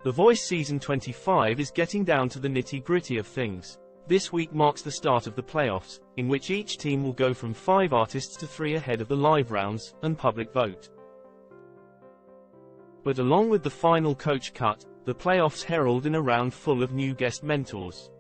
The Voice Season 25 is getting down to the nitty-gritty of things. This week marks the start of the playoffs, in which each team will go from 5 artists to 3 ahead of the live rounds and public vote. But along with the final coach cut, the playoffs herald in a round full of new guest mentors.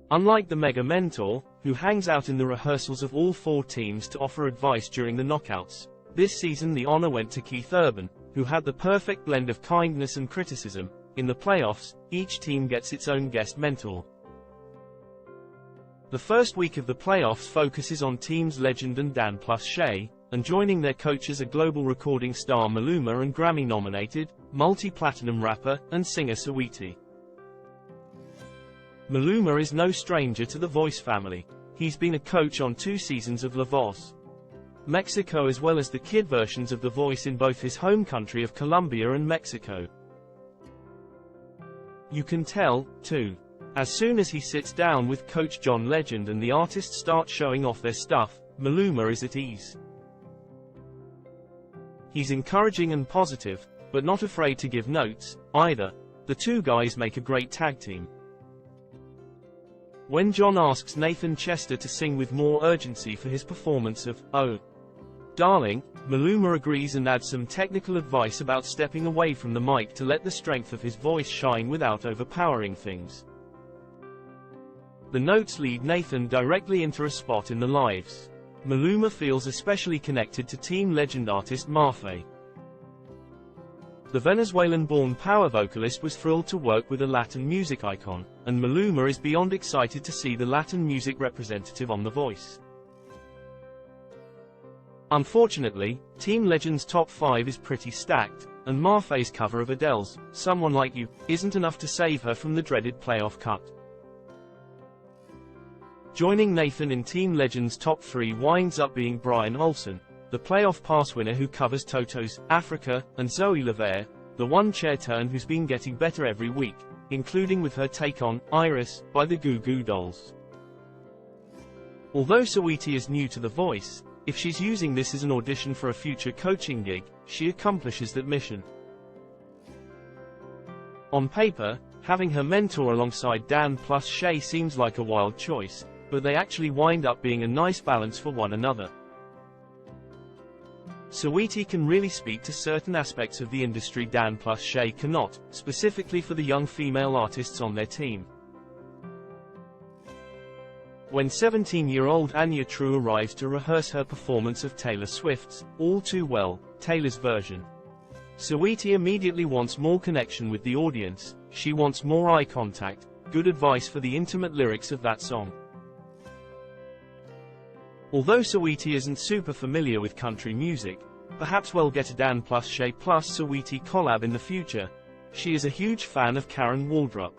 Unlike the mega mentor, who hangs out in the rehearsals of all 4 teams to offer advice during the knockouts, this season the honor went to Keith Urban, who had the perfect blend of kindness and criticism. In the playoffs, each team gets its own guest mentor. The first week of the playoffs focuses on teams Legend and Dan plus Shay, and joining their coaches are global recording star Maluma and Grammy-nominated, multi-platinum rapper and singer Saweetie. Maluma is no stranger to the Voice family. He's been a coach on 2 seasons of La Voz Mexico as well as the kid versions of The Voice in both his home country of Colombia and Mexico. You can tell, too. As soon as he sits down with Coach John Legend and the artists start showing off their stuff, Maluma is at ease. He's encouraging and positive, but not afraid to give notes, either. The 2 guys make a great tag team. When John asks Nathan Chester to sing with more urgency for his performance of "Oh, Darling," Maluma agrees and adds some technical advice about stepping away from the mic to let the strength of his voice shine without overpowering things. The notes lead Nathan directly into a spot in the lives. Maluma feels especially connected to Team Legend artist Mafe. The Venezuelan-born power vocalist was thrilled to work with a Latin music icon, and Maluma is beyond excited to see the Latin music representative on The Voice. Unfortunately, Team Legend's top 5 is pretty stacked, and Mafe's cover of Adele's "Someone Like You" isn't enough to save her from the dreaded playoff cut. Joining Nathan in Team Legend's top 3 winds up being Brian Olsen, the playoff pass winner who covers Toto's "Africa" and Zoe Lavere, the one-chair turn who's been getting better every week, including with her take on "Iris" by the Goo Goo Dolls. Although Saweetie is new to The Voice, if she's using this as an audition for a future coaching gig, she accomplishes that mission. On paper, having her mentor alongside Dan plus Shay seems like a wild choice, but they actually wind up being a nice balance for one another. Saweetie can really speak to certain aspects of the industry Dan plus Shay cannot, specifically for the young female artists on their team. When 17-year-old Anya True arrives to rehearse her performance of Taylor Swift's "All Too Well," Taylor's version, Saweetie immediately wants more connection with the audience. She wants more eye contact, good advice for the intimate lyrics of that song. Although Saweetie isn't super familiar with country music, perhaps we'll get a Dan plus Shay plus Saweetie collab in the future. She is a huge fan of Karen Waldrop.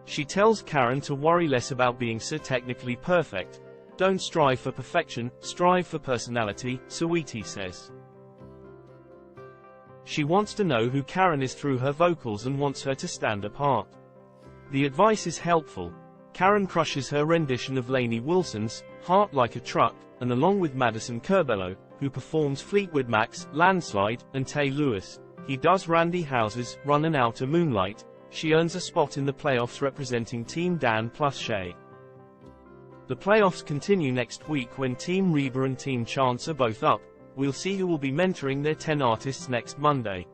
She tells Karen to worry less about being so technically perfect. "Don't strive for perfection, strive for personality," Saweetie says. She wants to know who Karen is through her vocals and wants her to stand apart. The advice is helpful. Karen crushes her rendition of Lainey Wilson's "Heart Like a Truck," and along with Madison Curbelo, who performs Fleetwood Mac's "Landslide," and Tay Lewis, he does Randy House's "Runnin' Outta Moonlight," she earns a spot in the playoffs representing Team Dan plus Shay. The playoffs continue next week when Team Reba and Team Chance are both up. We'll see who will be mentoring their 10 artists next Monday.